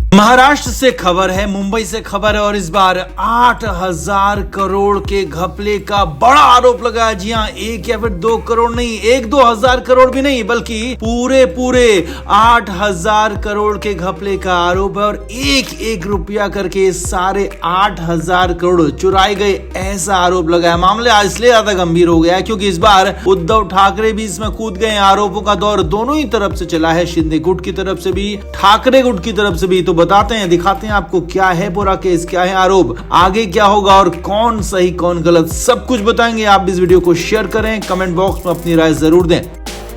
महाराष्ट्र से खबर है, मुंबई से खबर है और इस बार 8,000 करोड़ के घपले का बड़ा आरोप लगा। जी हाँ, एक या फिर 2 करोड़ नहीं, 1-2 हजार करोड़ भी नहीं, बल्कि पूरे 8,000 करोड़ के घपले का आरोप है और एक रुपया करके सारे 8,000 करोड़ चुराए गए, ऐसा आरोप लगा है। मामला इसलिए ज्यादा गंभीर हो गया है क्योंकि इस बार उद्धव ठाकरे भी इसमें कूद गए। आरोपों का दौर दोनों ही तरफ से चला है, शिंदे गुट की तरफ से भी, ठाकरे गुट की तरफ से भी। तो बताते हैं, दिखाते हैं आपको क्या है पूरा केस, क्या है आरोप, आगे क्या होगा और कौन सही कौन गलत, सब कुछ बताएंगे। आप इस वीडियो को शेयर करें, कमेंट बॉक्स में अपनी राय जरूर दें।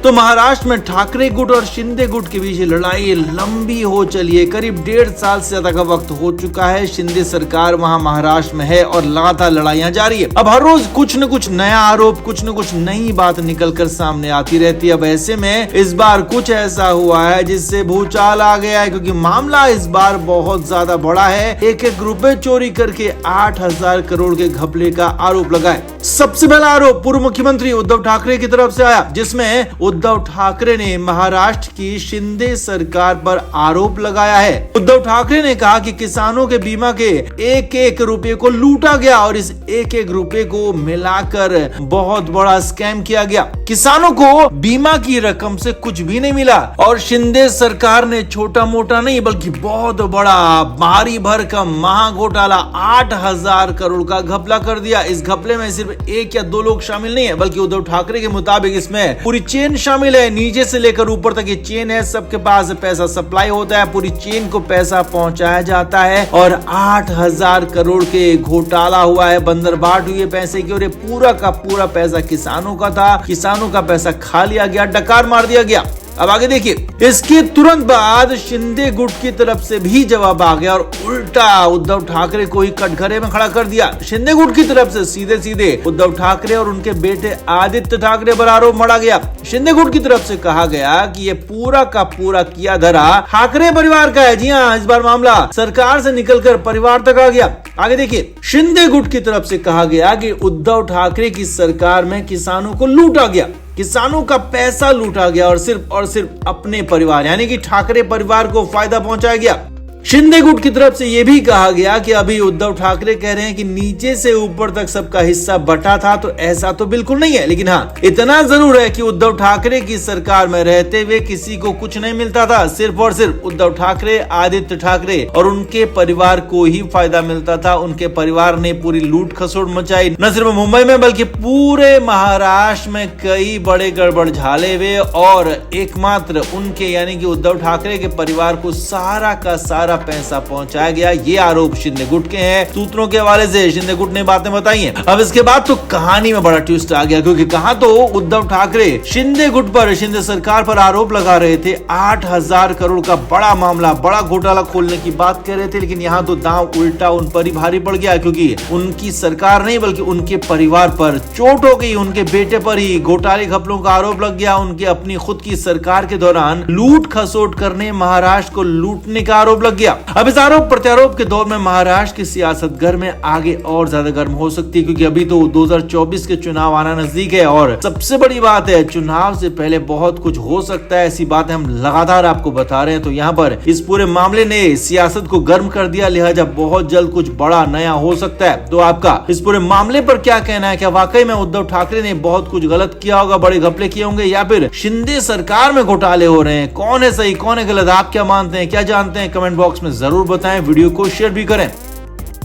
तो महाराष्ट्र में ठाकरे गुट और शिंदे गुट के बीच लड़ाई लंबी हो चली है, करीब 1.5 साल से ज्यादा का वक्त हो चुका है। शिंदे सरकार वहां महाराष्ट्र में है और लगातार लड़ाइयां जारी है। अब हर रोज कुछ न कुछ नया आरोप, कुछ न कुछ नई बात निकल कर सामने आती रहती है। अब ऐसे में इस बार कुछ ऐसा हुआ है जिससे भूचाल आ गया है, क्योंकि मामला इस बार बहुत ज्यादा बड़ा है। एक रुपए चोरी करके 8,000 करोड़ के घपले का आरोप लगा है। सबसे पहला आरोप पूर्व मुख्यमंत्री उद्धव ठाकरे की तरफ से आया, जिसमें उद्धव ठाकरे ने महाराष्ट्र की शिंदे सरकार पर आरोप लगाया है। उद्धव ठाकरे ने कहा कि किसानों के बीमा के एक रुपए को लूटा गया और इस एक रुपए को मिलाकर बहुत बड़ा स्कैम किया गया। किसानों को बीमा की रकम से कुछ भी नहीं मिला और शिंदे सरकार ने छोटा मोटा नहीं बल्कि बहुत बड़ा भारी भरकम महा घोटाला 8,000 करोड़ का घपला कर दिया। इस घपले में सिर्फ 1 या 2 लोग शामिल नहीं है, बल्कि उद्धव ठाकरे के मुताबिक इसमें पूरी चेन शामिल है। नीचे से लेकर ऊपर तक ये चेन है, सबके पास पैसा सप्लाई होता है, पूरी चेन को पैसा पहुंचाया जाता है और 8,000 करोड़ के घोटाला हुआ है, बंदरबाट हुई है पैसे की और ये पूरा का पूरा पैसा किसानों का था। किसानों का पैसा खा लिया गया, डकार मार दिया गया। अब आगे देखिए, इसके तुरंत बाद शिंदे गुट की तरफ से भी जवाब आ गया और उल्टा उद्धव ठाकरे को ही कटघरे में खड़ा कर दिया। शिंदे गुट की तरफ से सीधे उद्धव ठाकरे और उनके बेटे आदित्य ठाकरे पर आरोप मढ़ा गया। शिंदे गुट की तरफ से कहा गया कि ये पूरा का पूरा किया धरा ठाकरे परिवार का है। जी हाँ, इस बार मामला सरकार से निकलकर परिवार तक आ गया। आगे देखिए, शिंदे गुट की तरफ से कहा गया कि उद्धव ठाकरे की सरकार में किसानों को लूटा गया, किसानों का पैसा लूटा गया और सिर्फ अपने परिवार यानी कि ठाकरे परिवार को फायदा पहुंचाया गया। शिंदे गुट की तरफ से यह भी कहा गया कि अभी उद्धव ठाकरे कह रहे हैं कि नीचे से ऊपर तक सबका हिस्सा बटा था, तो ऐसा तो बिल्कुल नहीं है। लेकिन हाँ, इतना जरूर है कि उद्धव ठाकरे की सरकार में रहते हुए किसी को कुछ नहीं मिलता था, सिर्फ और सिर्फ उद्धव ठाकरे, आदित्य ठाकरे और उनके परिवार को ही फायदा मिलता था। उनके परिवार ने पूरी लूट खसोट मचाई, न सिर्फ मुंबई में बल्कि पूरे महाराष्ट्र में कई बड़े गड़बड़ झाले हुए और एकमात्र उनके यानी कि उद्धव ठाकरे के परिवार को सारा का सारा पैसा पहुंचाया गया। ये आरोप शिंदे गुट के हैं। सूत्रों के हवाले से शिंदे गुट ने बातें बताई हैं। अब इसके बाद तो कहानी में बड़ा ट्विस्ट आ गया, क्योंकि कहा तो उद्धव ठाकरे शिंदे गुट पर, शिंदे सरकार पर आरोप लगा रहे थे, 8,000 करोड़ का बड़ा मामला, बड़ा घोटाला खोलने की बात कर रहे थे। लेकिन यहाँ तो दांव उल्टा उन पर ही भारी पड़ गया, क्योंकि उनकी सरकार नहीं बल्कि उनके परिवार पर चोट हो गई। उनके बेटे पर ही घोटाले घपलों का आरोप लग गया। उनके अपनी खुद की सरकार के दौरान लूट खसोट करने, महाराष्ट्र को लूटने का आरोप लग गया। अब इस आरोप प्रत्यारोप के दौर में महाराष्ट्र की सियासत घर में आगे और ज्यादा गर्म हो सकती है, क्योंकि अभी तो 2024 के चुनाव आना नजदीक है और सबसे बड़ी बात है, चुनाव से पहले बहुत कुछ हो सकता है। ऐसी बातें हम लगातार आपको बता रहे हैं। तो यहाँ पर इस पूरे मामले ने सियासत को गर्म कर दिया, लिहाजा बहुत जल्द कुछ बड़ा नया हो सकता है। तो आपका इस पूरे मामले पर क्या कहना है? क्या वाकई में उद्धव ठाकरे ने बहुत कुछ गलत किया होगा, बड़े घपले किए होंगे, या फिर शिंदे सरकार में घोटाले हो रहे हैं? कौन है सही, कौन है गलत? आप क्या मानते हैं, क्या जानते हैं? कमेंट बॉक्स में जरूर बताएं, वीडियो को शेयर भी करें।